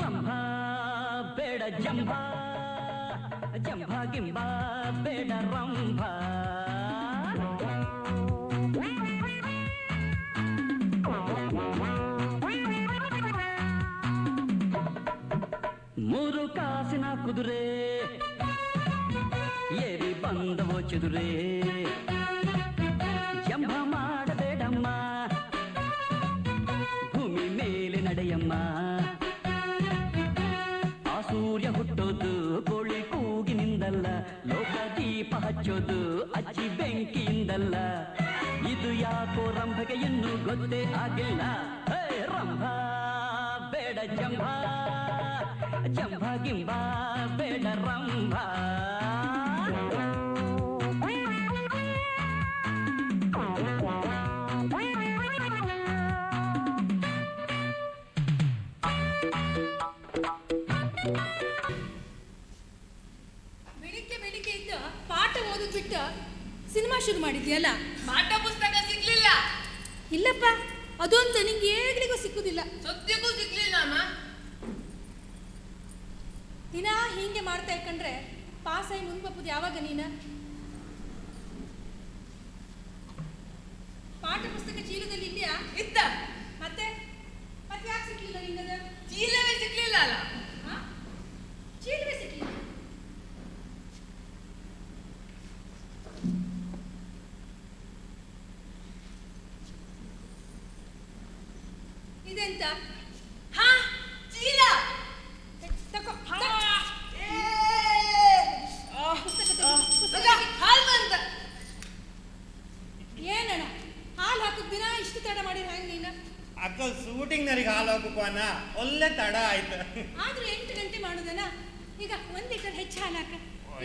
ರಂಭ ಬೇಡ ಜಂಭ, ಜಂಭ ಗಿಂಬ ಬೇಡ ರಂಭ. ಮೂರು ಕಾಸಿನ ಕುದುರೆ ಏರಿ ಬಂದವೋ ಚದುರೆ, ಜಂಭ ಮಾಡಬೇಡಮ್ಮ, ಭೂಮಿ ಮೇಲೆ ನಡೆಯಮ್ಮ. ಆ ಸೂರ್ಯ ಹುಟ್ಟೋದು ಕೋಳಿ ಕೂಗಿನಿಂದಲ್ಲ, ಲೋಕ ದೀಪ ಹಚ್ಚೋದು ಅಜ್ಜಿ ಬೆಂಕಿಯಿಂದಲ್ಲ. ಇದು ಯಾಕೋ ರಂಭಗೆ ಇನ್ನೂ ಗೊತ್ತೇ ಆಗಿಲ್ಲ. ರಂಭ ಬೇಡ ಜಂಭ, ಜಂಭ ಗಿಂಬ ಬೇಡ ರಂಭ. ಬೆಳಿಗ್ಗೆ ಬೆಳಿಗ್ಗೆ ಇದ್ದು ಪಾಠ ಓದೋದು ಬಿಟ್ಟು ಸಿನಿಮಾ ಶುರು ಮಾಡಿದ್ಯಲ್ಲ. ಪಾಠ ಪುಸ್ತಕ ಸಿಗ್ಲಿಲ್ಲ. ಇಲ್ಲಪ್ಪ, ಅದಂತೂ ನಿಂಗೆ ಏಗ್ಲಿಗೂ ಸಿಕ್ಕುದಿಲ್ಲ. ಸದ್ಯಕ್ಕೂ ಸಿಗ್ಲಿಲ್ಲ ಅಮ್ಮ. ದಿನ ಹೀಗೆ ಮಾಡ್ತಾ ಇಟ್ಕೊಂಡ್ರೆ ಪಾಸ್ ಆಗಿ ಮುಂದೆ ಯಾವಾಗ ನೀನು? ಪಾಠ ಪುಸ್ತಕ ಚೀಲದಲ್ಲಿ ಇದೆಯಾ? ಇತ್ತ. ಮತ್ತೆ ಮತ್ತೆ ಯಾಕೆ ಸಿಕ್ಲಿಲ್ಲ ನಿನ್ನದ? ಚೀಲವೇ ಸಿಗ್ಲಿಲ್ಲ ಅಲ್ಲ. ಚೀಲವೇ ಸಿಕ್ಲಿಲ್ಲ. ಇದೆಂತ? ಹಾ, ಚೀಲ ತಕೋ. ಹಾಲು ಬಂತ. ಏನಣ್ಣ ಹಾಲು ಹಾಕುದ್ ದಿನ ಇಷ್ಟು ತಡ ಮಾಡಿರ ಹೆಂಗ್ ನೀನು? ಅಕ್ಕ ಶೂಟಿಂಗ್ ನರಿಗೆ ಹಾಲು ಹಾಕುಕು ಅನ್ನ ಒಳ್ಳೆ ತಡ ಆಯ್ತು. ಆದ್ರೂ 8 ಗಂಟೆ ಮಾಡುದನ. ಈಗ 1 ಲೀಟರ್ ಹೆಚ್ಚು ಹಾಲು ಹಾಕ.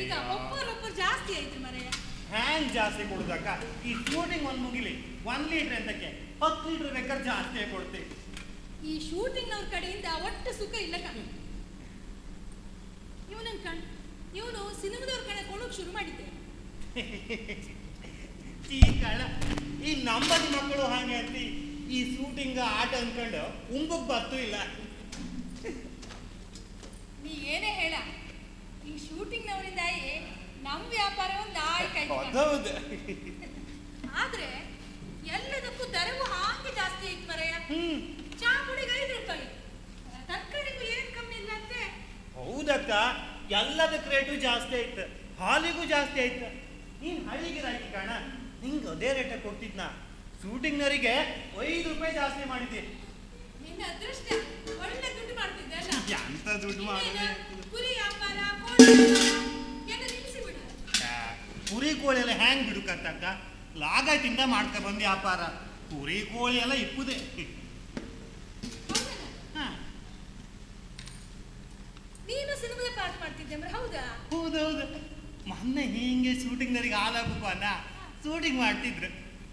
ಈಗ ಒಬ್ಬರೊಬ್ಬರು ಜಾಸ್ತಿ ಆಯ್ತು ಮರೆಯ. ಹ್ಯಾಂಗ್ ಜಾಸ್ತಿ ಕೊಡುದಕ್ಕ? ಈ ಶೂಟಿಂಗ್ ಒಂದ್ ಮುಗಿಲಿ 1 ಲೀಟರ್ ಎಂತಕ್ಕೆ 10 ಲೀಟರ್ ಬೇಕಾದ್ರೆ ಜಾಸ್ತಿ ಕೊಡ್ತೀವಿ. ಈ ಶೂಟಿಂಗ್ ಅವ್ರ ಕಡೆಯಿಂದ ಒಟ್ಟು ಸುಖ ಇಲ್ಲ ಕಣ್. ಇವನನ್ ಕಣ್, ಇವನು ಸಿನಿಮಾದವ್ರ ಕಡೆ ಕೊಡೋಕ್ ಶುರು ಮಾಡಿದ್ದೆ. ಈ ಕಳ ಈ ನಂಬದಿ ಮಕ್ಕಳು ಹಾಗೆ ಅಂತಿ ಈ ಶೂಟಿಂಗ್ ಆಟ ಅನ್ಕೊಂಡು ಉಂಬಕ್ ಬರ್ತೂ ಇಲ್ಲ. ನೀ ಏನೇ ಹೇಳ, ಈ ಶೂಟಿಂಗ್ ನವರಿಂದ ನಮ್ ವ್ಯಾಪಾರ ಒಂದು ಹೌದು. ಆದ್ರೆ ಎಲ್ಲದಕ್ಕೂ ದರವು ಹಾಗೆ ಜಾಸ್ತಿ ಐತ್ ಮರೆಯ. ಚಾ ಪುಡಿಗೆ 5 ರೂಪಾಯಿ, ತರಕಾರಿಗೂ ಏನ್ ಕಮ್ಮಿ ಇಲ್ಲ ಅಂತೆ. ಹೌದಕ್ಕ, ಎಲ್ಲದಕ್ಕೆ ರೇಟು ಜಾಸ್ತಿ ಆಯ್ತು, ಹಾಲಿಗೂ ಜಾಸ್ತಿ ಆಯ್ತು. ನೀನ್ ಹಳ್ಳಿಗಿರಾಕಿ ಕಾಣ, ನಿಂಗೆ ಅದೇ ರೇಟ ಕೊಡ್ತಿದ್ನ. ಶೂಟಿಂಗ್ನವರಿಗೆ 5 ರೂಪಾಯಿ ಜಾಸ್ತಿ ಮಾಡಿದ್ದೆ. ನಿನ್ನ ಅದೃಷ್ಟ, ಒಳ್ಳೆ ದುಡ್ಡು ಮಾಡ್ತಿದ್ದೆ ಅಲ್ಲ. ಎಂತ ದುಡ್ಡು ಮಾಡಿದೆ? ಕುರಿ ವ್ಯಾಪಾರ, ಕೋಳಿ ಎಲ್ಲ ನಿಲ್ಲಿಸಿ ಬಿಡು. ಕುರಿ ಕೋಳಿ ಎಲ್ಲ ಹ್ಯಾಂಗ್ ಬಿಡುಕಂತಕ್ಕ? ಲಾಗಾಯ್ತಿಂದ ಮಾಡ್ಕ ಬಂದು ವ್ಯಾಪಾರ. ಕುರಿ ಕೋಳಿ ಎಲ್ಲ ಇಪ್ಪುದೆ. ನೀನು ಸಿನಿಮಾದ ಪಾಠ ಮಾಡ್ತಿದ್ದೆ ಅಂದ್ರೆ ಹೌದಾ? ಹೌದೌದು. ಮೊನ್ನೆ ಹಿಂಗೆ ಶೂಟಿಂಗ್ನವರಿಗೆ ಹಾಲಾಗಬೇಕು ಅನ್ನ ಶೂಟಿಂಗ್ ಮಾಡ್ತಿದ್ರು,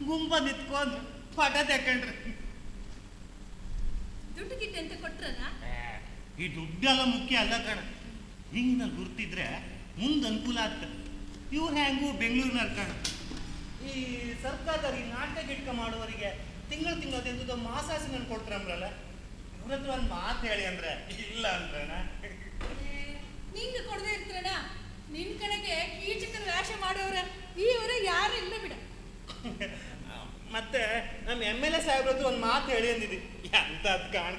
ಗುಂಪ ನಿಂತ್ಕೊಂಡ್ರು, ಪಟ ತಕೊಂಡ್ರು. ದುಡ್ಡು ಗಿಟ್ಟು ಅಂತ ಕೊಟ್ರನ? ಈ ದುಡ್ಡೆಲ್ಲ ಮುಖ್ಯ ಅಲ್ಲ ಕಣ. ಹಿಂಗ್ ನಾನು ಗುರ್ತಿದ್ರೆ ಮುಂದೆ ಅನುಕೂಲ ಆಗ್ತದೆ. ಇವ್ರು ಹ್ಯಾಂಗು ಬೆಂಗಳೂರಿನವ್ರ ಕಣ. ಈ ಸರ್ಕಾರದವ್ರು ಈ ನಾಟಕ ಗಿಟ್ಕ ಮಾಡುವವರಿಗೆ ತಿಂಗಳು ಅದೆಂದು ಮಾಸಾಸಿನ ಕೊಡ್ತಾರಲ್ಲ, ಇವ್ರ ಹತ್ರ ಒಂದು ಮಾತು ಹೇಳಿ ಅಂದ್ರೆ ಇಲ್ಲ ಅಂದ್ರಣ. ನಿಂಗೆ ಕೊಡದೆ ಇರ್ತಾರಣ. ನಿನ್ ಕಡೆಗೆ ಕೀಚಕರ ವೇಷ ಮಾಡೋರ ಈವರ ಯಾರು ಇಲ್ಲ ಬಿಡ. ಮತ್ತೆ ನಮ್ಮ MLA ಸಾಹೇಬ್ರ ಹತ್ರ ಒಂದು ಮಾತು ಹೇಳಿ ಅಂದಿದ್ದಿ, ಎಂತ ಅದ್ ಕಾಣ.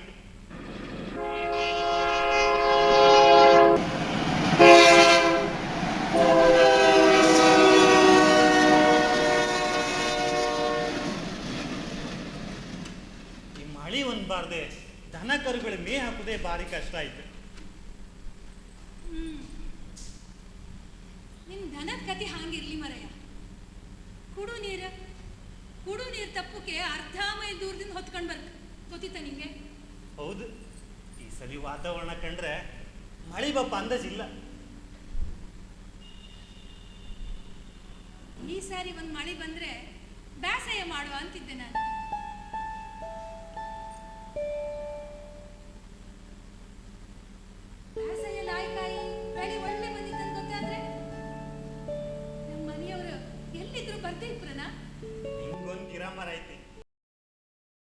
ಈ ಮಳಿ ಒಂದ್ಬಾರ್ದೆ ದನ ಕರುಗಳು ಮೇ ಹಾಕುದೇ ಭಾರಿ ಕಷ್ಟ ಆಯ್ತು. ನಿನ್ ದನದ ಕತಿ ಹಾಂಗಿರ್ಲಿ ಮರೆಯ. ಕುಡು ನೀರು ತಪ್ಪಕ್ಕೆ ಅರ್ಧ ಮೈಲ್ ದೂರದಿಂದ ಹೊತ್ಕೊಂಡ್ ಬರ್ಕ ಗೊತ್ತಿತ್ತ ನಿಂಗೆ? ಹೌದು, ಈ ಸಲಿ ವಾತಾವರಣ ಕಂಡ್ರೆ ಮಳಿ ಬಪ್ಪ ಅಂದಾಜಿಲ್ಲ. ಈ ಸಾರಿ ಒಂದ್ ಮಳೆ ಬಂದ್ರೆ ಬೇಸಾಯ ಮಾಡುವ ಅಂತಿದ್ದೆ ನಾನು. ಬೇಸಾಯ ಲಾಯ್ಕಾಯಿ ಬೆಳೆ ಒಳ್ಳೆ ಬಂದಿದ್ದಂತ ಗೊತ್ತಾದ್ರೆ ನಮ್ಮ ಮನೆಯವರು ಎಲ್ಲಿದ್ರು ಬರ್ತಿರ್ಪ್ರನ. ಹಿಂಗೊಂದು ಗಿರಾಮರ ಐತಿ.